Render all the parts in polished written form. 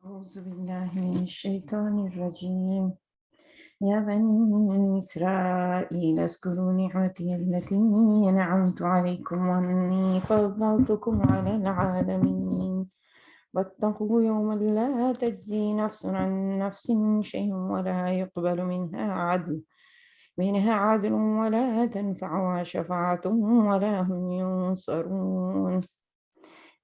أعوذ بالله من الشيطان الرجيم يا بني إسرائيل اذكروا نعمتي التي أنعمت عليكم وأني فضلتكم على العالمين واتقوا يوما لا تجزي نفس عن نفس شيئا ولا يقبل منها عدل ولا تنفعها شفاعة ولا هم ينصرون۔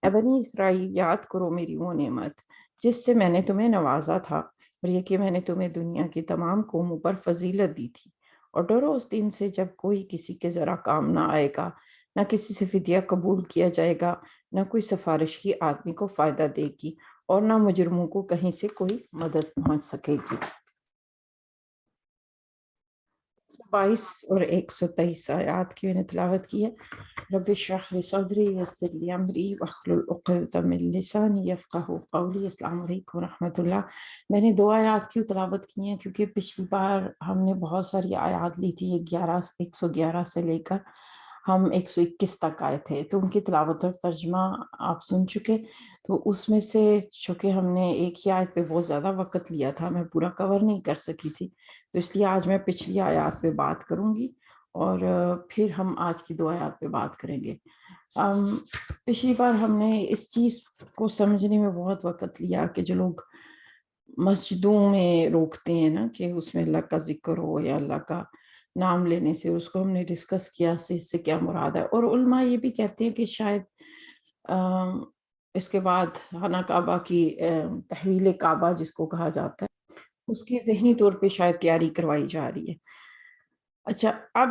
اے بنی اسرائیل، یاد کرو میری وہ نعمت جس سے میں نے تمہیں نوازا تھا، اور یہ کہ میں نے تمہیں دنیا کی تمام قوموں پر فضیلت دی تھی، اور ڈرو اس دن سے جب کوئی کسی کے ذرا کام نہ آئے گا، نہ کسی سے فدیہ قبول کیا جائے گا، نہ کوئی سفارش کی آدمی کو فائدہ دے گی، اور نہ مجرموں کو کہیں سے کوئی مدد پہنچ سکے گی۔ 22 اور 123 آیات کی میں نے تلاوت کی ہے۔ رب اشرح لی صدری یسر لی امری واحلل عقدۃ من لسانی یفقہوا قولی۔ السلام علیکم ورحمۃ اللہ۔ میں نے 2 آیات کی تلاوت کی ہیں کیونکہ پچھلی بار ہم نے بہت ساری آیات لی تھی، 111 سے لے کر ہم 121 تک آئے تھے، تو ان کی تلاوت اور ترجمہ آپ سن چکے۔ تو اس میں سے چونکہ ہم نے ایک ہی آیت پہ بہت زیادہ وقت لیا تھا، میں پورا کور نہیں کر سکی تھی، تو اس لیے آج میں پچھلی آیات پہ بات کروں گی، اور پھر ہم آج کی 2 آیات پہ بات کریں گے۔ پچھلی بار ہم نے اس چیز کو سمجھنے میں بہت وقت لیا کہ جو لوگ مسجدوں میں روکتے ہیں نا کہ اس میں اللہ کا ذکر ہو یا اللہ کا نام لینے سے، اس کو ہم نے ڈسکس کیا اس سے کیا مراد ہے، اور علماء یہ بھی کہتے ہیں کہ شاید اس کے بعد خانہ کعبہ کی تحویل کعبہ جس کو کہا جاتا ہے، اس کی ذہنی طور پہ شاید تیاری کروائی جا رہی ہے۔ اچھا، اب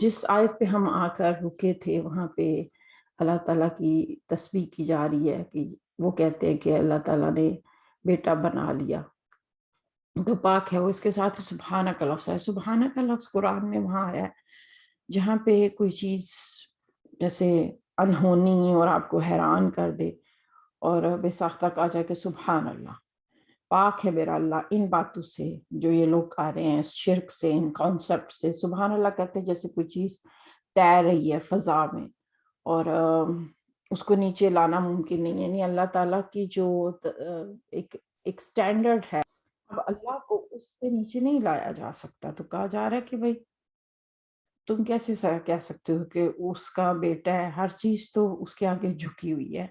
جس آیت پہ ہم آ کر رکے تھے وہاں پہ اللہ تعالیٰ کی تسبیح کی جا رہی ہے کہ وہ کہتے ہیں کہ اللہ تعالیٰ نے بیٹا بنا لیا، تو پاک ہے وہ، اس کے ساتھ سبحانہ کا لفظ ہے۔ سبحانہ کا لفظ قرآن میں وہاں ہے جہاں پہ کوئی چیز جیسے انہونی اور آپ کو حیران کر دے، اور بے ساختہ کہا جائے کہ سبحان اللہ، پاک ہے میرا اللہ ان باتوں سے جو یہ لوگ کہہ رہے ہیں، شرک سے، ان کانسیپٹ سے۔ سبحان اللہ کہتے ہیں جیسے کوئی چیز تیر رہی ہے فضا میں اور اس کو نیچے لانا ممکن نہیں ہے، یعنی اللہ تعالیٰ کی جو ایک سٹینڈرڈ ہے، اب اللہ کو اس سے نیچے نہیں لایا جا سکتا، تو کہا جا رہا ہے کہ بھائی تم کیسے کہہ سکتے ہو کہ اس کا بیٹا ہے، ہر چیز تو اس کے آگے جھکی ہوئی ہے،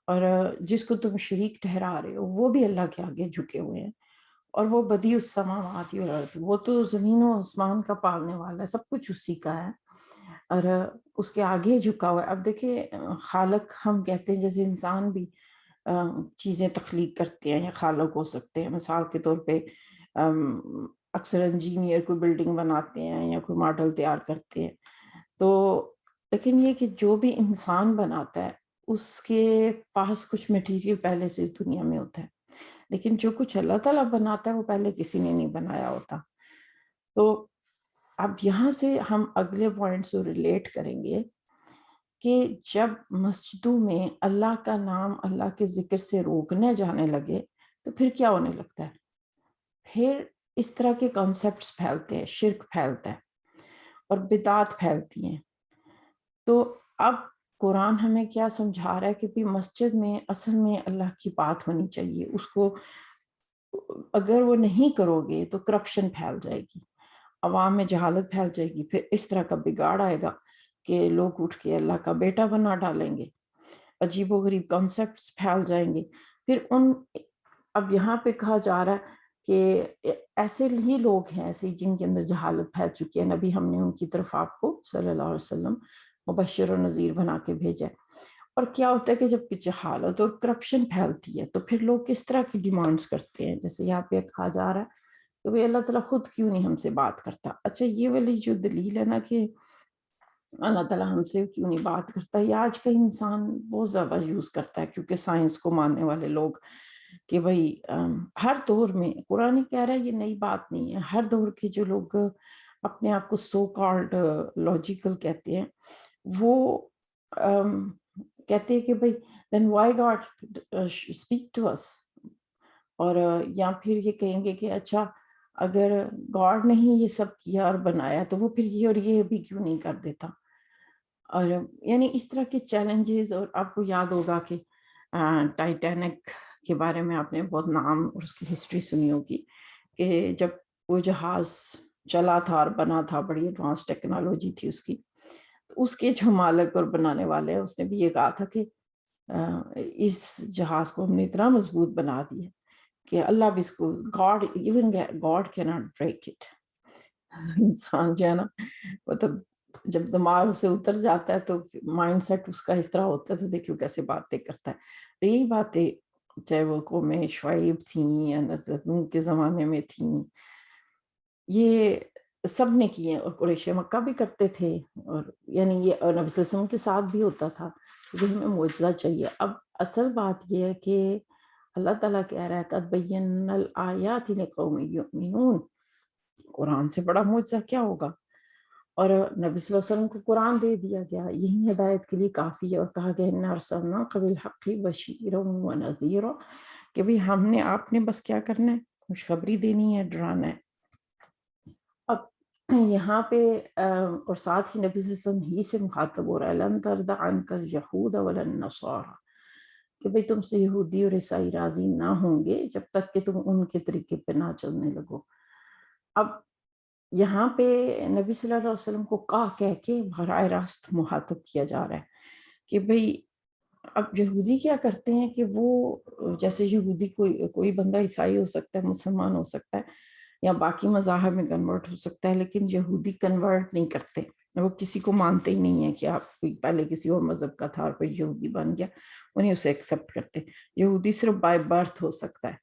اور جس کو تم شریک ٹھہرا رہے ہو وہ بھی اللہ کے آگے جھکے ہوئے ہیں، اور وہ بدیع السماوات والارض، وہ تو زمین و آسمان کا پالنے والا ہے، سب کچھ اسی کا ہے، اور اس کے آگے جھکا ہوا ہے۔ اب دیکھیں خالق ہم کہتے ہیں، جیسے انسان بھی چیزیں تخلیق کرتے ہیں یا خالق ہو سکتے ہیں، مثال کے طور پہ اکثر انجینئر کوئی بلڈنگ بناتے ہیں یا کوئی ماڈل تیار کرتے ہیں، تو لیکن یہ کہ جو بھی انسان بناتا ہے اس کے پاس کچھ مٹیریل پہلے سے اس دنیا میں ہوتا ہے، لیکن جو کچھ اللہ تعالیٰ بناتا ہے وہ پہلے کسی نے نہیں بنایا ہوتا۔ تو اب یہاں سے ہم اگلے پوائنٹ سے ریلیٹ کریں گے کہ جب مسجدوں میں اللہ کا نام، اللہ کے ذکر سے روکنے جانے لگے تو پھر کیا ہونے لگتا ہے؟ پھر اس طرح کے کانسیپٹس پھیلتے ہیں، شرک پھیلتا ہے اور بدعات پھیلتی ہیں۔ تو اب قرآن ہمیں کیا سمجھا رہا ہے کہ بھی مسجد میں اصل میں اللہ کی بات ہونی چاہیے، اس کو اگر وہ نہیں کرو گے تو کرپشن پھیل جائے گی، عوام میں جہالت پھیل جائے گی، پھر اس طرح کا بگاڑ آئے گا کہ لوگ اٹھ کے اللہ کا بیٹا بنا ڈالیں گے، عجیب و غریب کانسیپٹس پھیل جائیں گے۔ پھر اب یہاں پہ کہا جا رہا ہے کہ ایسے ہی لوگ ہیں، ایسے جن کے اندر جہالت پھیل چکی ہے، نبی ہم نے ان کی طرف آپ کو صلی اللہ علیہ وسلم مبشر و نذیر بنا کے بھیجا ہے۔ اور کیا ہوتا ہے کہ جب جہالت اور کرپشن پھیلتی ہے تو پھر لوگ کس طرح کی ڈیمانڈس کرتے ہیں، جیسے یہاں پہ کہا جا رہا ہے کہ بھئی اللہ تعالیٰ خود کیوں نہیں ہم سے بات کرتا۔ اچھا، یہ والی جو دلیل ہے نا کہ اللہ تعالیٰ ہم سے کیوں نہیں بات کرتا، یہ آج کا انسان بہت زیادہ یوز کرتا ہے، کیونکہ سائنس کو ماننے والے لوگ کہ بھئی ہر دور میں، قرآن کہہ رہا ہے یہ نئی بات نہیں ہے، ہر دور کے جو لوگ اپنے آپ کو سو کالڈ لاجیکل کہتے ہیں، وہ کہتے ہیں کہ بھئی then why God speak to us، اور یا پھر یہ کہیں گے کہ اچھا اگر گاڈ نے ہی یہ سب کیا اور بنایا تو وہ پھر یہ اور یہ بھی کیوں نہیں کر دیتا، اور یعنی اس طرح کے چیلنجز۔ اور آپ کو یاد ہوگا کہ ٹائٹینک کے بارے میں آپ نے بہت نام اور اس کی ہسٹری سنی ہوگی کہ جب وہ جہاز چلا تھا اور بنا تھا، بڑی ایڈوانس ٹیکنالوجی تھی اس کی، تو اس کے جو مالک اور بنانے والے ہیں اس نے بھی یہ کہا تھا کہ اس جہاز کو ہم نے اتنا مضبوط بنا دیا کہ اللہ بھی اس کو گاڈ ایون گاڈ کی ناٹ بریک اٹ. انسان جو ہے نا مطلب جب دماغ سے اتر جاتا ہے تو مائنڈ سیٹ اس کا اس طرح ہوتا ہے تو دیکھو کیسے باتیں کرتا ہے. یہی باتیں چاہے وہ قوم شعیب تھیں یا حضرت نوح کے زمانے میں تھیں، یہ سب نے کیے اور قریش مکہ بھی کرتے تھے، اور یعنی یہ نبی صلی اللہ علیہ وسلم کے ساتھ بھی ہوتا تھا کیونکہ ہمیں معجزہ چاہیے. اب اصل بات یہ ہے کہ اللہ تعالیٰ کہہ رہا ہے قد بینا الآیات لقوم یؤمنون، قرآن سے بڑا معجزہ کیا ہوگا. اور نبی صلی اللہ علیہ وسلم کو قرآن دے دیا گیا، یہی ہدایت کے لیے کافی ہے. اور کہا گیا انا ارسلناک بالحق بشیرا ونذیرا، کہ بھی ہم نے آپ نے بس کیا کرنا ہے، خوشخبری دینی ہے، ڈرانا ہے. اب یہاں پہ اور ساتھ ہی نبی صلی اللہ علیہ وسلم ہی سے مخاطب ہو رہا ہے لن ترضى عنك اليهود ولا النصارى، کہ بھئی تم سے یہودی اور عیسائی راضی نہ ہوں گے جب تک کہ تم ان کے طریقے پہ نہ چلنے لگو. اب یہاں پہ نبی صلی اللہ علیہ وسلم کو کہہ کے براہ راست مخاطب کیا جا رہا ہے کہ بھئی اب یہودی کیا کرتے ہیں کہ وہ جیسے یہودی کوئی بندہ عیسائی ہو سکتا ہے، مسلمان ہو سکتا ہے یا باقی مذاہب میں کنورٹ ہو سکتا ہے، لیکن یہودی کنورٹ نہیں کرتے، وہ کسی کو مانتے ہی نہیں ہے کہ آپ پہلے کسی اور مذہب کا تھا اور پھر یہودی بن گیا، انہیں اسے ایکسیپٹ کرتے. یہودی صرف بائی برتھ ہو سکتا ہے.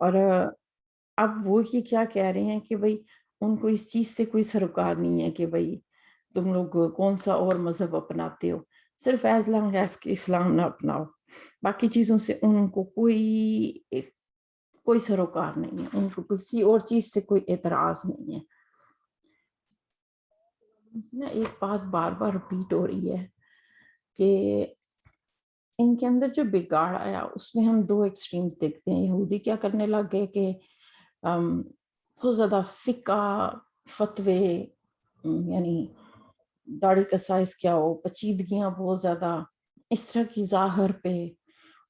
اور اب وہ یہ کیا کہہ رہے ہیں کہ بھئی ان کو اس چیز سے کوئی سروکار نہیں ہے کہ بھئی تم لوگ کون سا اور مذہب اپناتے ہو، صرف ایز لانگ ایز کہ اسلام نہ اپناؤ، باقی چیزوں سے ان کو کوئی سروکار نہیں ہے، ان کو کسی اور چیز سے کوئی اعتراض نہیں ہے. ایک بات بار بار ریپیٹ ہو رہی ہے کہ ان کے اندر جو بگاڑ آیا اس میں ہم دو ایکسٹریمز دیکھتے ہیں. یہودی کیا کرنے لگ گئے کہ بہت زیادہ فقہ فتوے، یعنی داڑھی کا سائز کیا ہو، پیچیدگیاں بہت زیادہ اس طرح کی ظاہر پہ،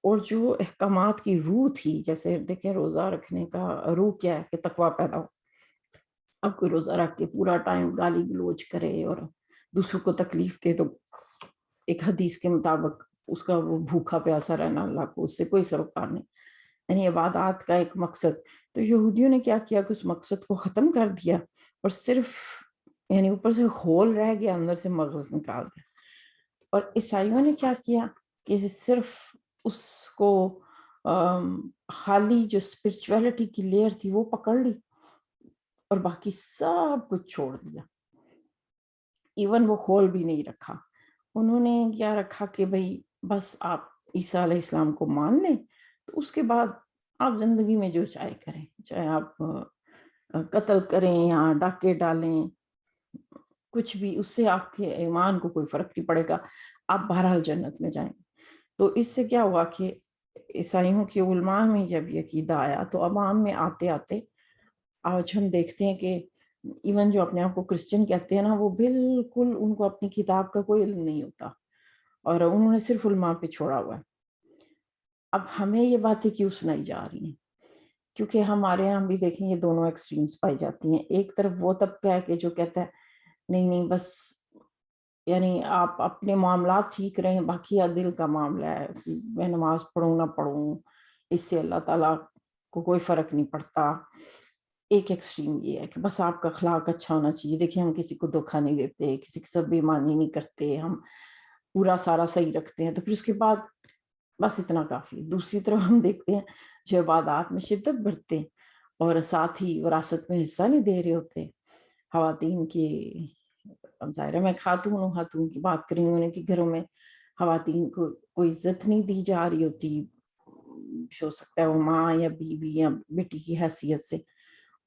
اور جو احکامات کی روح تھی، جیسے دیکھیں روزہ رکھنے کا روح کیا ہے کہ تقویٰ پیدا ہو. اب کوئی روزہ رکھ کے پورا ٹائم گالی گلوچ کرے اور دوسروں کو تکلیف دے تو ایک حدیث کے مطابق اس کا وہ بھوکا پیاسا رہنا اللہ کو اس سے کوئی سروکار نہیں، یعنی عبادات کا ایک مقصد. تو یہودیوں نے کیا کیا کہ اس مقصد کو ختم کر دیا اور صرف یعنی اوپر سے خول رہ گیا، اندر سے مغز نکال دیا. اور عیسائیوں نے کیا کیا کہ صرف اس کو خالی جو اسپرچویلٹی کی لیئر تھی وہ پکڑ لی اور باقی سب کچھ چھوڑ دیا، ایون وہ خول بھی نہیں رکھا. انہوں نے کیا رکھا کہ بھئی بس آپ عیسیٰ علیہ السلام کو مان لیں تو اس کے بعد آپ زندگی میں جو چاہے کریں، چاہے آپ قتل کریں یا ڈاکے ڈالیں، کچھ بھی، اس سے آپ کے ایمان کو کوئی فرق نہیں پڑے گا، آپ بہرحال جنت میں جائیں. تو اس سے کیا ہوا کہ عیسائیوں کی علماء میں جب یہ عقیدہ آیا تو عوام میں آتے آتے آج ہم دیکھتے ہیں کہ ایون جو اپنے آپ کو کرسچن کہتے ہیں نا، وہ بالکل ان کو اپنی کتاب کا کوئی علم نہیں ہوتا اور انہوں نے صرف علماء پہ چھوڑا ہوا ہے. اب ہمیں یہ باتیں کیوں سنائی جا رہی ہیں؟ کیونکہ ہمارے یہاں بھی دیکھیں یہ دونوں ایکسٹریمز پائی جاتی ہیں. ایک طرف وہ طبقہ ہے کہ جو کہتا ہے نہیں نہیں بس یعنی آپ اپنے معاملات ٹھیک رہیں، باقی دل کا معاملہ ہے، میں نماز پڑھوں نہ پڑھوں اس سے اللہ تعالیٰ کو کوئی فرق نہیں پڑتا. ایک ایکسٹریم یہ ہے کہ بس آپ کا اخلاق اچھا ہونا چاہیے، دیکھیں ہم کسی کو دھوکہ نہیں دیتے، کسی کے ساتھ بے ایمانی نہیں کرتے، ہم پورا سارا صحیح رکھتے ہیں، تو پھر اس کے بعد بس اتنا کافی. دوسری طرف ہم دیکھتے ہیں جو عبادات میں شدت برتتے ہیں اور ساتھ ہی وراثت میں حصہ نہیں دے رہے ہوتے. خواتین کی، ظاہر ہے میں خاتون کی بات کریں، انہیں کہ گھروں میں خواتین کو کوئی عزت نہیں دی جا رہی ہوتی، ہو سکتا ہے وہ ماں یا بیوی یا بیٹی کی حیثیت سے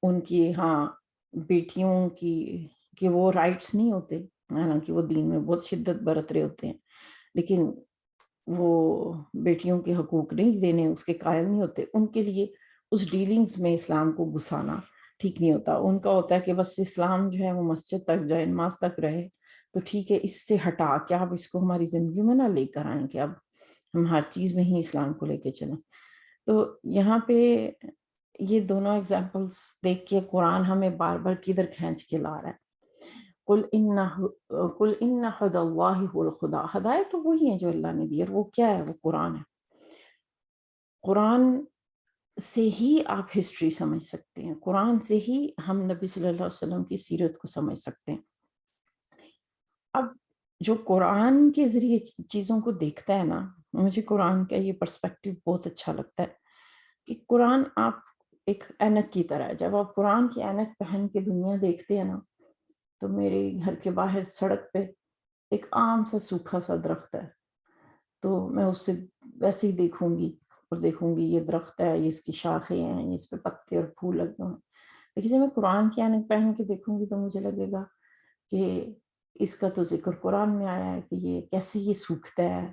ان کی، ہاں بیٹیوں کی کہ وہ رائٹس نہیں ہوتے، حالانکہ وہ دین میں بہت شدت برت رہے ہوتے ہیں، لیکن وہ بیٹیوں کے حقوق نہیں دینے اس کے قائل نہیں ہوتے. ان کے لیے اس ڈیلنگز میں اسلام کو گھسانا ٹھیک نہیں ہوتا. ان کا ہوتا ہے کہ بس اسلام جو ہے وہ مسجد تک جائے، نماز تک رہے تو ٹھیک ہے، اس سے ہٹا کے آپ اس کو ہماری زندگی میں نہ لے کر آئیں کہ اب ہم ہر چیز میں ہی اسلام کو لے کے چلیں. تو یہاں پہ یہ دونوں ایگزامپلس دیکھ کے قرآن ہمیں بار بار کدھر کھینچ کے لا رہا ہے. قل ان ہدی اللہ هو الہدی، ہدایت تو وہی ہے جو اللہ نے دی، اور وہ کیا ہے؟ وہ قرآن ہے. قرآن سے ہی آپ ہسٹری سمجھ سکتے ہیں، قرآن سے ہی ہم نبی صلی اللہ علیہ وسلم کی سیرت کو سمجھ سکتے ہیں. اب جو قرآن کے ذریعے چیزوں کو دیکھتا ہے نا، مجھے قرآن کا یہ پرسپیکٹیو بہت اچھا لگتا ہے کہ قرآن آپ ایک اینک کی طرح ہے. جب آپ قرآن کی اینک پہن کے دنیا دیکھتے ہیں نا، تو میرے گھر کے باہر سڑک پہ ایک عام سا سوکھا سا درخت ہے، تو میں اس سے ویسے ہی دیکھوں گی اور دیکھوں گی یہ درخت ہے، یہ اس کی شاخیں ہیں، یہ اس پہ پتے اور پھول لگے ہوئے ہیں. لیکن جب میں قرآن کی اینک پہن کے دیکھوں گی تو مجھے لگے گا کہ اس کا تو ذکر قرآن میں آیا ہے کہ یہ کیسے یہ سوکھتا ہے،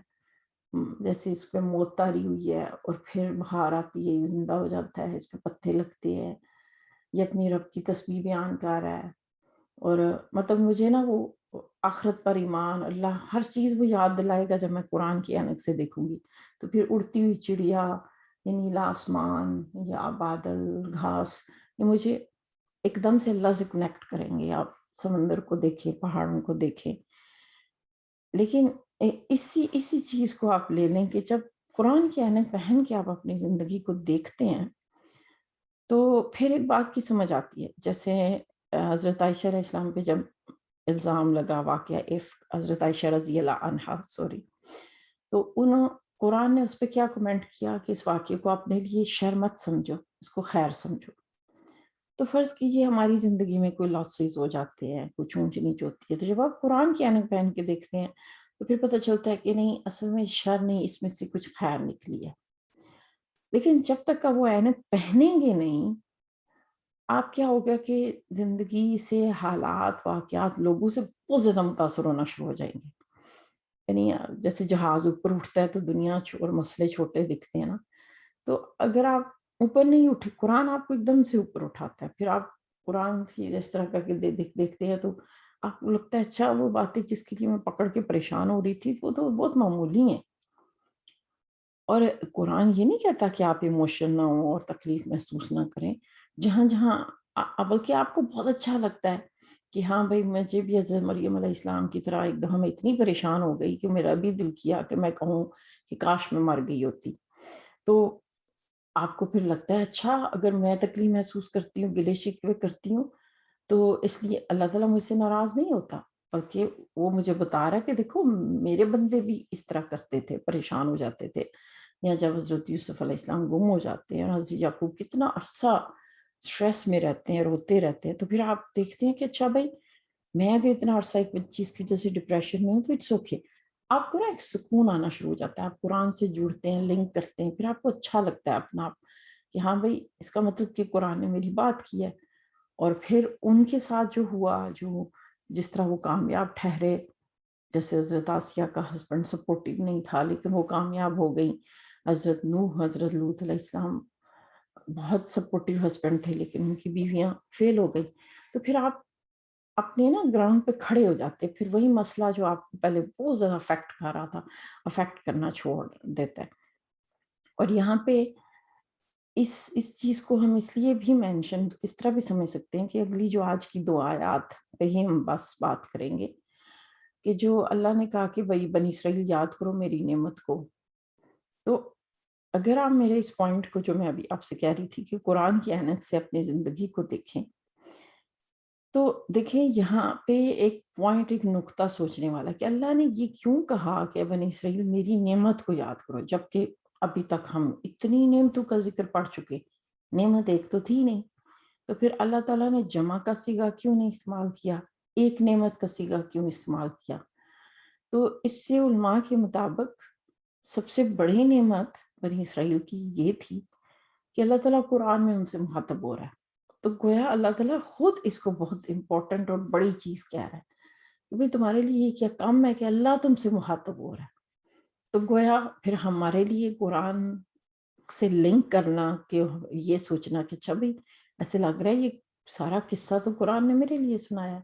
جیسے اس پہ موت تاری ہوئی ہے اور پھر بہار آتی ہے، یہ زندہ ہو جاتا ہے، اس پہ پتے لگتے ہیں، یہ اپنی رب کی تسبیح بیان کر رہا ہے. اور مطلب مجھے نا وہ آخرت پر ایمان، اللہ، ہر چیز وہ یاد دلائے گا جب میں قرآن کی اینک سے دیکھوں گی. تو پھر اڑتی ہوئی چڑیا یا نیلا آسمان یا بادل، گھاس، یہ مجھے ایک دم سے اللہ سے کنیکٹ کریں گے. آپ سمندر کو دیکھیں، پہاڑوں کو دیکھیں. لیکن اسی چیز کو آپ لے لیں کہ جب قرآن کی اینک پہن کے آپ اپنی زندگی کو دیکھتے ہیں تو پھر ایک بات کی سمجھ آتی ہے. جیسے حضرت عائشہ علیہ السلام پہ جب الزام لگا، واقعہ عفق، حضرت عائشہ رضی اللہ عنہا تو قرآن نے اس پہ کیا کمنٹ کیا کہ اس واقعے کو اپنے لیے شر مت سمجھو، اس کو خیر سمجھو. تو فرض کیجیے ہماری زندگی میں کوئی لاسز ہو جاتے ہیں، کچھ اونچ نیچ ہوتی ہے، تو جب آپ قرآن کی اینک پہن کے دیکھتے ہیں تو پھر پتہ چلتا ہے کہ نہیں، اصل میں شر نہیں، اس میں سے کچھ خیر نکلی ہے. لیکن جب تک آپ وہ اینک پہنیں گے نہیں، آپ کیا ہوگا کہ زندگی سے، حالات، واقعات، لوگوں سے بہت زیادہ متاثر ہونا شروع ہو جائیں گے. یعنی جیسے جہاز اوپر اٹھتا ہے تو دنیا اور مسئلے چھوٹے دکھتے ہیں نا، تو اگر آپ اوپر نہیں اٹھے، قرآن آپ کو ایک دم سے اوپر اٹھاتا ہے. پھر آپ قرآن کی جس طرح کر کے دیکھتے ہیں تو آپ کو لگتا ہے اچھا وہ باتیں جس کے لیے میں پکڑ کے پریشان ہو رہی تھی وہ تو بہت معمولی ہیں. اور قرآن یہ نہیں کہتا کہ آپ ایموشن نہ ہوں اور تکلیف محسوس نہ کریں. جہاں جہاں بلکہ آپ کو بہت اچھا لگتا ہے کہ ہاں بھائی، مجھے بھی حضرت مریم علیہ السلام کی طرح ایک دم میں اتنی پریشان ہو گئی کہ میرا بھی دل کیا کہ میں کہوں کہ کاش میں مر گئی ہوتی. تو آپ کو پھر لگتا ہے اچھا، اگر میں تکلیف محسوس کرتی ہوں، گلے شکوے کرتی ہوں، تو اس لیے اللہ تعالیٰ مجھ سے ناراض نہیں ہوتا، بلکہ وہ مجھے بتا رہا ہے کہ دیکھو میرے بندے بھی اس طرح کرتے تھے، پریشان ہو جاتے تھے. یا جب حضرت یوسف علیہ السلام گم ہو جاتے ہیں اور حضرت یعقوب کتنا عرصہ سٹریس میں رہتے ہیں، روتے رہتے ہیں، تو پھر آپ دیکھتے ہیں کہ اچھا بھائی، میں اگر اتنا عرصہ ایک چیز کی وجہ سے ڈپریشن میں ہوں تو اٹس اوکے. آپ کو نا ایک سکون آنا شروع ہو جاتا ہے، آپ قرآن سے جڑتے ہیں، لنک کرتے ہیں، پھر آپ کو اچھا لگتا ہے اپنا آپ کہ ہاں بھائی، اس کا مطلب کہ قرآن نے میری بات کی ہے. اور پھر ان کے ساتھ جو ہوا، جس طرح وہ کامیاب ٹھہرے، جیسے حضرت آسیہ کا ہسبینڈ سپورٹیو نہیں تھا لیکن وہ کامیاب ہو گئی. حضرت نوح، حضرت لوط علیہ السلام بہت سپورٹیو ہسبینڈ تھے لیکن ان کی بیویاں فیل ہو گئی. تو پھر آپ اپنے نا گراؤنڈ پہ کھڑے ہو جاتے، پھر وہی مسئلہ جو آپ کو پہلے بہت زیادہ افیکٹ کر رہا تھا، افیکٹ کرنا چھوڑ دیتا ہے. اور یہاں پہ اس چیز کو ہم اس لیے بھی مینشن اس طرح بھی سمجھ سکتے ہیں کہ اگلی جو آج کی 2 آیات پہ ہی ہم بس بات کریں گے کہ جو اللہ نے کہا کہ بنی اسرائیل یاد کرو میری نعمت کو. تو اگر آپ میرے اس پوائنٹ کو جو میں ابھی آپ سے کہہ رہی تھی کہ قرآن کی عینک سے اپنی زندگی کو دیکھیں، تو دیکھیں یہاں پہ ایک پوائنٹ، ایک نقطہ سوچنے والا کہ اللہ نے یہ کیوں کہا کہ بنی اسرائیل میری نعمت کو یاد کرو، جبکہ ابھی تک ہم اتنی نعمتوں کا ذکر پڑھ چکے، نعمت ایک تو تھی نہیں. تو پھر اللہ تعالیٰ نے جمع کا صیغہ کیوں نہیں استعمال کیا، ایک نعمت کا صیغہ کیوں استعمال کیا؟ تو اس سے علماء کے مطابق سب سے بڑی نعمت بنی اسرائیل کی یہ تھی کہ اللہ تعالیٰ قرآن میں ان سے مخاطب ہو رہا ہے. تو گویا اللہ تعالیٰ خود اس کو بہت امپورٹنٹ اور بڑی چیز کہہ رہا ہے کہ بھئی تمہارے لیے یہ کیا کام ہے کہ اللہ تم سے مخاطب ہو رہا ہے. تو گویا پھر ہمارے لیے قرآن سے لنک کرنا کہ یہ سوچنا کہ اچھا بھئی ایسے لگ رہا ہے یہ سارا قصہ تو قرآن نے میرے لیے سنایا.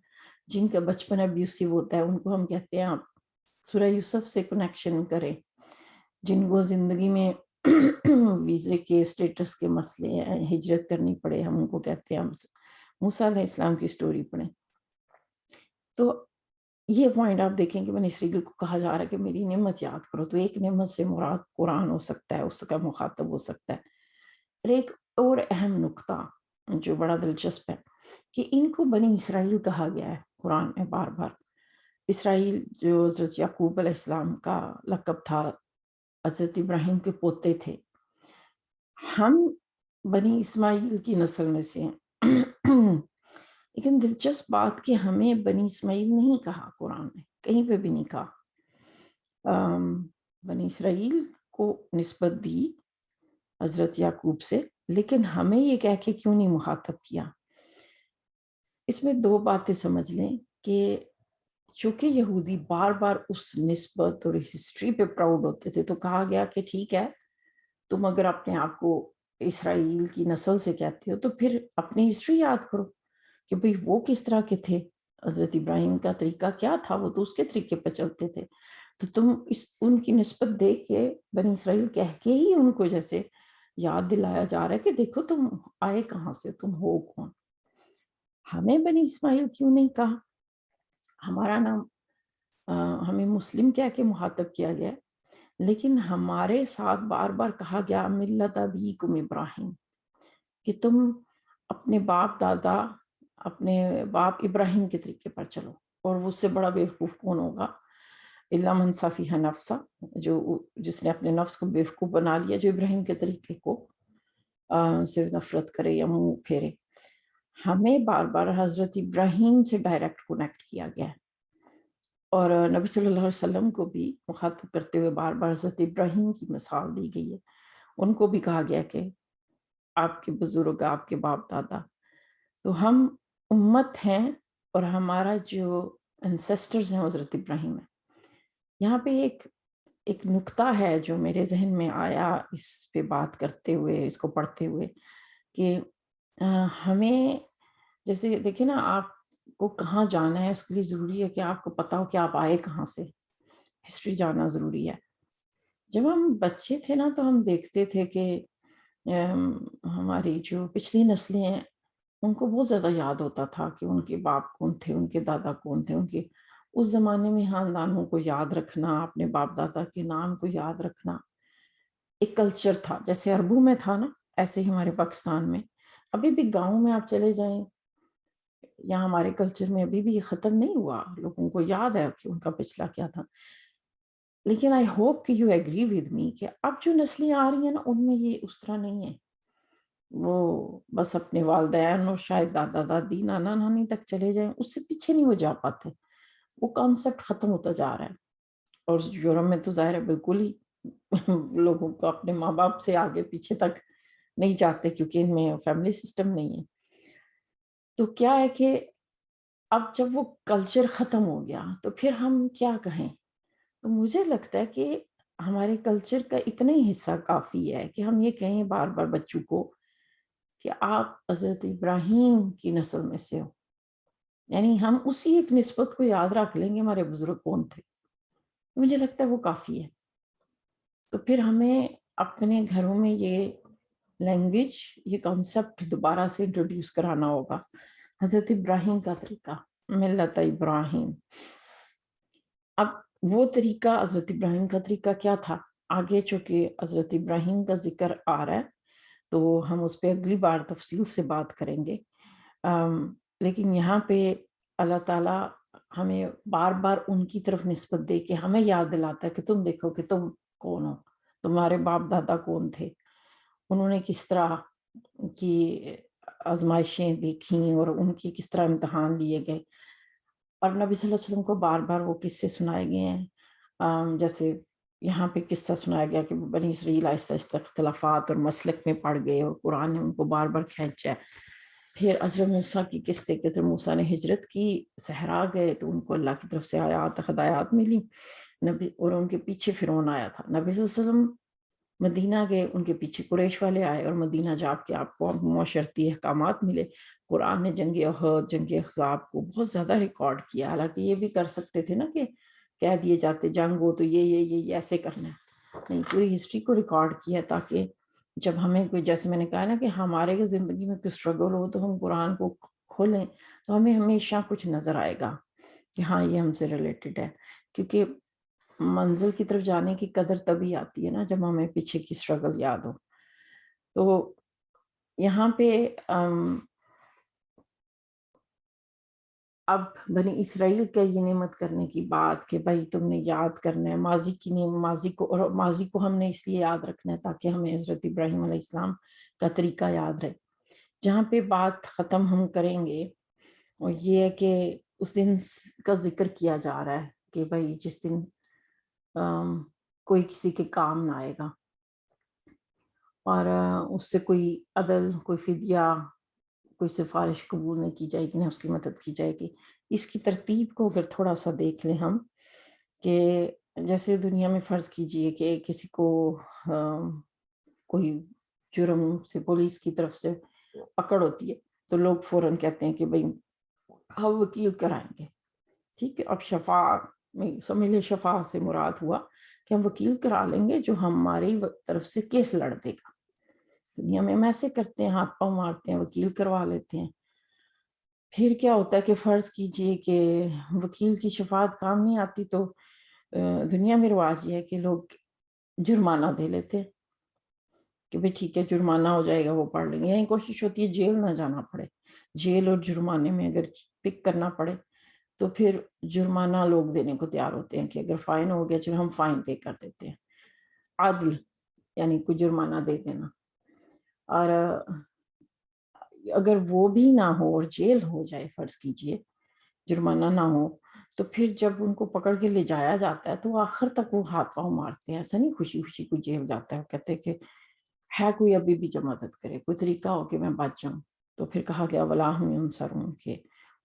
جن کا بچپن ابیوسیو ہوتا ہے ان کو ہم کہتے ہیں آپ سورہ یوسف سے کنیکشن کریں. جن کو زندگی میں ویزے کے اسٹیٹس کے مسئلے ہیں، ہجرت کرنی پڑے، ہم ان کو کہتے ہیں ہم موسیٰ علیہ السلام کی سٹوری پڑھیں تو یہ پوائنٹ آپ دیکھیں کہ بنی اسرائیل کو کہا جا رہا ہے کہ میری نعمت یاد کرو، تو ایک نعمت سے مراد قرآن ہو سکتا ہے، اس کا مخاطب ہو سکتا ہے۔ اور ایک اور اہم نقطہ جو بڑا دلچسپ ہے کہ ان کو بنی اسرائیل کہا گیا ہے قرآن میں بار بار۔ اسرائیل جو حضرت یعقوب علیہ السلام کا لقب تھا، حضرت ابراہیم کے پوتے تھے، ہم بنی اسماعیل کی نسل میں سے ہیں۔ لیکن دلچسپ بات کہ ہمیں بنی اسماعیل نہیں کہا قرآن نے، کہیں پہ بھی نہیں کہا۔ بنی اسرائیل کو نسبت دی حضرت یعقوب سے، لیکن ہمیں یہ کہہ کے کیوں نہیں مخاطب کیا؟ اس میں دو باتیں سمجھ لیں کہ چونکہ یہودی بار بار اس نسبت اور ہسٹری پہ پراؤڈ ہوتے تھے، تو کہا گیا کہ ٹھیک ہے، تم اگر اپنے آپ کو اسرائیل کی نسل سے کہتے ہو تو پھر اپنی ہسٹری یاد کرو کہ بھئی وہ کس طرح کے تھے، حضرت ابراہیم کا طریقہ کیا تھا، وہ تو اس کے طریقے پہ چلتے تھے، تو تم ان کی نسبت دے کے بنی اسرائیل کہہ کے ہی ان کو جیسے یاد دلایا جا رہا ہے کہ دیکھو تم آئے کہاں سے، تم ہو کون۔ ہمیں بنی اسماعیل کیوں نہیں کہا؟ ہمارا نام ہمیں مسلم کہہ کے مخاطب کیا گیا، لیکن ہمارے ساتھ بار بار کہا گیا ملت ابیکم ابراہیم، کہ تم اپنے باپ دادا، اپنے باپ ابراہیم کے طریقے پر چلو، اور اس سے بڑا بیوقوف کون ہوگا؟ الا من سفیہ نفسہ، جس نے اپنے نفس کو بیوقوف بنا لیا، جو ابراہیم کے طریقے کو سے نفرت کرے یا منہ پھیرے۔ ہمیں بار بار حضرت ابراہیم سے ڈائریکٹ کنیکٹ کیا گیا ہے، اور نبی صلی اللہ علیہ وسلم کو بھی مخاطب کرتے ہوئے بار بار حضرت ابراہیم کی مثال دی گئی ہے۔ ان کو بھی کہا گیا کہ آپ کے بزرگ، آپ کے باپ دادا، تو ہم امت ہیں، اور ہمارا جو انسیسٹرز ہیں حضرت ابراہیم ہے۔ یہاں پہ ایک نقطہ ہے جو میرے ذہن میں آیا اس پہ بات کرتے ہوئے، اس کو پڑھتے ہوئے، کہ ہمیں جیسے دیکھیں نا، آپ کو کہاں جانا ہے اس کے لیے ضروری ہے کہ آپ کو پتا ہو کہ آپ آئے کہاں سے، ہسٹری جاننا ضروری ہے۔ جب ہم بچے تھے نا تو ہم دیکھتے تھے کہ ہماری جو پچھلی نسلیں ہیں ان کو بہت زیادہ یاد ہوتا تھا کہ ان کے باپ کون تھے، ان کے دادا کون تھے، ان کے اس زمانے میں خاندانوں کو یاد رکھنا، اپنے باپ دادا کے نام کو یاد رکھنا ایک کلچر تھا۔ جیسے عربوں میں تھا نا، ایسے ہی ہمارے پاکستان میں ابھی بھی گاؤں میں آپ چلے جائیں، یا ہمارے کلچر میں ابھی بھی یہ ختم نہیں ہوا، لوگوں کو یاد ہے کہ ان کا پچھلا کیا تھا۔ لیکن آئی ہوپ کہ یو ایگری ود می کہ اب جو نسلیں آ رہی ہیں نا، ان میں یہ اس طرح نہیں ہے۔ وہ بس اپنے والدین اور شاید دادا دادی، نانا نانی تک چلے جائیں، اس سے پیچھے نہیں وہ جا پاتے، وہ کانسیپٹ ختم ہوتا جا رہا ہے۔ اور یورپ میں تو ظاہر ہے بالکل ہی لوگوں کو اپنے ماں باپ سے آگے پیچھے تک نہیں جاتے، کیونکہ ان میں فیملی سسٹم نہیں ہے۔ تو کیا ہے کہ اب جب وہ کلچر ختم ہو گیا تو پھر ہم کیا کہیں؟ تو مجھے لگتا ہے کہ ہمارے کلچر کا اتنا ہی حصہ کافی ہے کہ ہم یہ کہیں بار بار بچوں کو کہ آپ حضرت ابراہیم کی نسل میں سے ہو، یعنی ہم اسی ایک نسبت کو یاد رکھ لیں گے ہمارے بزرگ کون تھے، مجھے لگتا ہے وہ کافی ہے۔ تو پھر ہمیں اپنے گھروں میں یہ لینگویج، یہ کانسیپٹ دوبارہ سے انٹروڈیوس کرانا ہوگا، حضرت ابراہیم کا طریقہ، ملت ابراہیم۔ اب وہ طریقہ، حضرت ابراہیم کا طریقہ کیا تھا؟ آگے چونکہ حضرت ابراہیم کا ذکر آ رہا ہے تو ہم اس پہ اگلی بار تفصیل سے بات کریں گے، لیکن یہاں پہ اللہ تعالیٰ ہمیں بار بار ان کی طرف نسبت دے کے ہمیں یاد دلاتا ہے کہ تم دیکھو کہ تم کون ہو، تمہارے باپ دادا کون تھے، انہوں نے کس طرح کی آزمائشیں دیکھیں اور ان کی کس طرح امتحان لیے گئے۔ اور نبی صلی اللہ علیہ وسلم کو بار بار وہ قصے سنائے گئے ہیں، جیسے یہاں پہ قصہ سنایا گیا کہ بنی اسرائیل آہستہ آہستہ اختلافات اور مسلک میں پڑ گئے، اور قرآن نے ان کو بار بار کھینچا ہے۔ پھر حضرت موسیٰ کی قصے کہ حضرت موسیٰ نے ہجرت کی، صحرا گئے تو ان کو اللہ کی طرف سے آیات ہدایات ملی، نبی، اور ان کے پیچھے فرعون آیا تھا۔ نبی صلی اللہ علیہ وسلم مدینہ گئے، ان کے پیچھے قریش والے آئے، اور مدینہ جا کے آپ کو معاشرتی احکامات ملے۔ قرآن نے جنگ احد، جنگ احزاب کو بہت زیادہ ریکارڈ کیا، حالانکہ یہ بھی کر سکتے تھے نا کہ کہہ دیے جاتے جنگ ہو تو یہ ایسے کرنا ہے، نہیں، پوری ہسٹری کو ریکارڈ کیا تاکہ جب ہمیں کوئی، جیسے میں نے کہا نا کہ ہمارے زندگی میں کوئی اسٹرگل ہو تو ہم قرآن کو کھولیں تو ہمیں ہمیشہ کچھ نظر آئے گا کہ ہاں یہ ہم سے ریلیٹڈ ہے، کیونکہ منزل کی طرف جانے کی قدر تبھی آتی ہے نا جب ہمیں پیچھے کی اسٹرگل یاد ہو۔ تو یہاں پہ اب بنی اسرائیل کا یہ نعمت کرنے کی بات کہ بھائی تم نے یاد کرنا ہے ماضی کی ماضی کو، اور ماضی کو ہم نے اس لیے یاد رکھنا ہے تاکہ ہمیں حضرت ابراہیم علیہ السلام کا طریقہ یاد رہے۔ جہاں پہ بات ختم ہم کریں گے اور یہ ہے کہ اس دن کا ذکر کیا جا رہا ہے کہ بھائی جس دن کوئی کسی کے کام نہ آئے گا اور اس سے کوئی عدل، کوئی فدیہ، کوئی سفارش قبول نہیں کی جائے گی، نہ اس کی مدد کی جائے گی۔ اس کی ترتیب کو اگر تھوڑا سا دیکھ لیں ہم، کہ جیسے دنیا میں فرض کیجئے کہ کسی کو کوئی جرم سے پولیس کی طرف سے پکڑ ہوتی ہے تو لوگ فوراً کہتے ہیں کہ بھئی ہم وکیل کرائیں گے، ٹھیک ہے۔ اب شفاع میں سمجھ لیں شفاع سے مراد ہوا کہ ہم وکیل کرا لیں گے جو ہماری طرف سے کیس لڑ دے گا۔ دنیا میں ہم ایسے کرتے ہیں، ہاتھ پاؤں مارتے ہیں، وکیل کروا لیتے ہیں۔ پھر کیا ہوتا ہے کہ فرض کیجئے کہ وکیل کی شفاعت کام نہیں آتی تو دنیا میں رواج یہ ہے کہ لوگ جرمانہ دے لیتے ہیں کہ بھئی ٹھیک ہے جرمانہ ہو جائے گا وہ پڑھ لیں گے، یعنی کوشش ہوتی ہے جیل نہ جانا پڑے۔ جیل اور جرمانے میں اگر پک کرنا پڑے تو پھر جرمانہ لوگ دینے کو تیار ہوتے ہیں کہ اگر فائن ہو گیا چلو ہم فائن پے کر دیتے ہیں، عدل یعنی کوئی جرمانہ دے دینا۔ اور اگر وہ بھی نہ ہو اور جیل ہو جائے، فرض کیجئے جرمانہ نہ ہو، تو پھر جب ان کو پکڑ کے لے جایا جاتا ہے تو آخر تک وہ ہاتھ پاؤں مارتے ہیں، ایسا نہیں خوشی خوشی کوئی جیل جاتا ہے، کہتے ہیں کہ ہے کوئی ابھی بھی جو مدد کرے، کوئی طریقہ ہو کہ میں بچ جاؤں، تو پھر کہا گیا وَلَا هُمْ يُنصَرُونَ کہ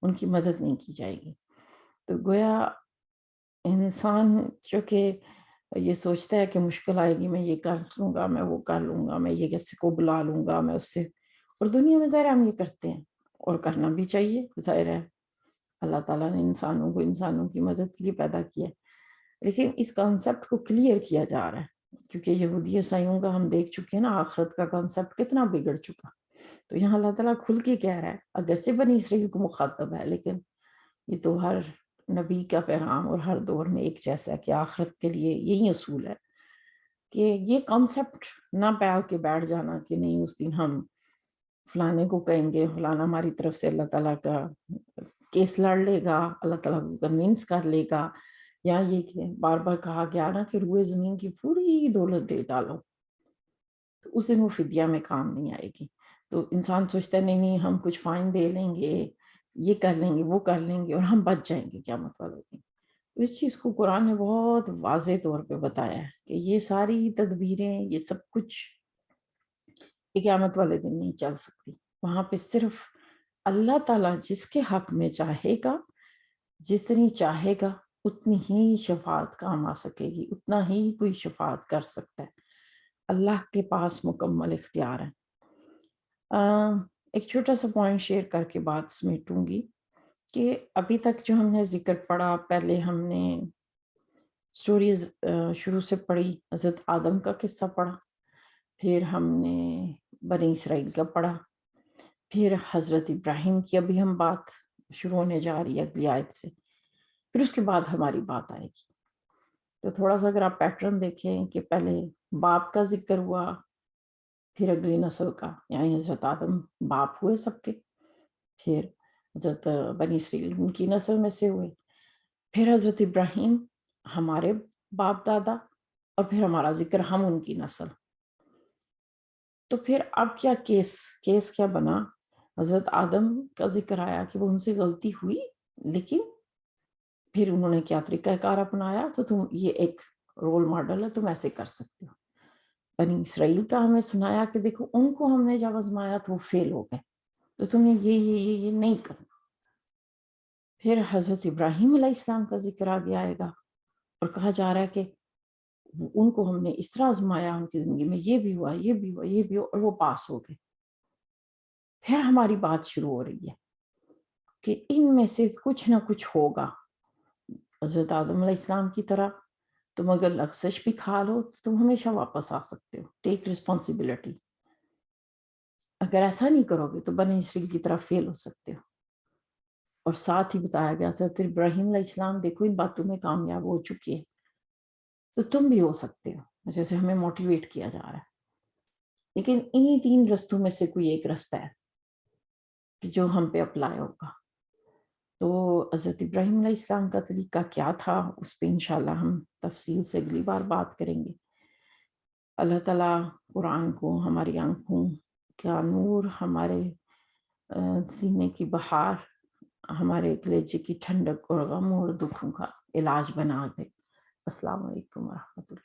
ان کی مدد نہیں کی جائے گی۔ تو گویا انسان جو کہ یہ سوچتا ہے کہ مشکل آئے گی میں یہ کر لوں گا، میں وہ کر لوں گا، میں یہ کسی کو بلا لوں گا، میں اس سے، اور دنیا میں ظاہر ہم یہ کرتے ہیں اور کرنا بھی چاہیے، ظاہر ہے اللہ تعالیٰ نے انسانوں کو انسانوں کی مدد کے لیے پیدا کیا ہے، لیکن اس کانسیپٹ کو کلیئر کیا جا رہا ہے کیونکہ یہودی عیسائیوں کا ہم دیکھ چکے ہیں نا آخرت کا کانسیپٹ کتنا بگڑ چکا۔ تو یہاں اللہ تعالیٰ کھل کے کہہ رہا ہے، اگرچہ بنی اسرائیل کو مخاطب ہے لیکن یہ تو ہر نبی کا پیغام اور ہر دور میں ایک جیسا ہے کہ آخرت کے لیے یہی اصول ہے کہ یہ کانسیپٹ نہ پال کے بیٹھ جانا کہ نہیں اس دن ہم فلانے کو کہیں گے، فلانا ہماری طرف سے اللہ تعالیٰ کا کیس لڑ لے گا، اللہ تعالیٰ کو کنونس کر لے گا، یا یہ کہ بار بار کہا گیا نا کہ روئے زمین کی پوری دولت دے ڈالو، تو اس دن وہ فدیہ میں کام نہیں آئے گی۔ تو انسان سوچتا ہے نہیں نہیں ہم کچھ فائن دے لیں گے، یہ کر لیں گے، وہ کر لیں گے اور ہم بچ جائیں گے قیامت والے دن۔ تو اس چیز کو قرآن نے بہت واضح طور پہ بتایا ہے کہ یہ ساری تدبیریں، یہ سب کچھ قیامت والے دن نہیں چل سکتی، وہاں پہ صرف اللہ تعالیٰ جس کے حق میں چاہے گا، جتنی چاہے گا اتنی ہی شفاعت کام آ سکے گی، اتنا ہی کوئی شفاعت کر سکتا ہے، اللہ کے پاس مکمل اختیار ہے۔ ایک چھوٹا سا پوائنٹ شیئر کر کے بات سمیٹوں گی کہ ابھی تک جو ہم نے ذکر پڑھا، پہلے ہم نے سٹوریز شروع سے پڑھی، حضرت آدم کا قصہ پڑھا، پھر ہم نے بنی اسرائیل کا پڑھا، پھر حضرت ابراہیم کی ابھی ہم بات شروع ہونے جا رہی ہے اگلی آیت سے، پھر اس کے بعد ہماری بات آئے گی۔ تو تھوڑا سا اگر آپ پیٹرن دیکھیں کہ پہلے باپ کا ذکر ہوا، پھر اگلی نسل کا، یعنی حضرت آدم باپ ہوئے سب کے، پھر حضرت بنی اسرائیل ان کی نسل میں سے ہوئے، پھر حضرت ابراہیم ہمارے باپ دادا، اور پھر ہمارا ذکر ہم ان کی نسل۔ تو پھر اب کیا کیس کیا بنا؟ حضرت آدم کا ذکر آیا کہ وہ ان سے غلطی ہوئی، لیکن پھر انہوں نے کیا طریقہ کار اپنایا، تو تم یہ ایک رول ماڈل ہے، تم ایسے کر سکتے ہو۔ بنی اسرائیل کا ہمیں سنایا کہ دیکھو ان کو ہم نے جب آزمایا تو وہ فیل ہو گئے، تو تم نے یہ نہیں کرنا۔ پھر حضرت ابراہیم علیہ السلام کا ذکر آگے آئے گا اور کہا جا رہا ہے کہ ان کو ہم نے اس طرح آزمایا، ان کی زندگی میں یہ بھی ہوا، یہ بھی ہوا، یہ بھی ہوا، اور وہ پاس ہو گئے۔ پھر ہماری بات شروع ہو رہی ہے کہ ان میں سے کچھ نہ کچھ ہوگا، حضرت آدم علیہ السلام کی طرح تم اگر لغزش بھی کھا لو تو تم ہمیشہ واپس آ سکتے ہو. Take responsibility. اگر ایسا نہیں کرو گے تو بنی اسرائیل کی طرف فیل ہو سکتے ہو. اور ساتھ ہی بتایا گیا حضرت ابراہیم علیہ السلام دیکھو ان باتوں میں کامیاب ہو چکی ہے تو تم بھی ہو سکتے ہو. جیسے ہمیں موٹیویٹ کیا جا رہا ہے. لیکن انہی 3 رستوں میں سے کوئی ایک رستہ ہے کہ جو ہم پہ اپلائی ہوگا. تو حضرت ابراہیم علیہ السلام کا طریقہ کیا تھا اس پہ انشاءاللہ ہم تفصیل سے اگلی بار بات کریں گے. اللہ تعالیٰ قرآن کو ہماری آنکھوں کا نور، ہمارے سینے کی بہار، ہمارے کلیجے کی ٹھنڈک اور غم اور دکھوں کا علاج بنا دے. السلام علیکم ورحمۃ اللہ.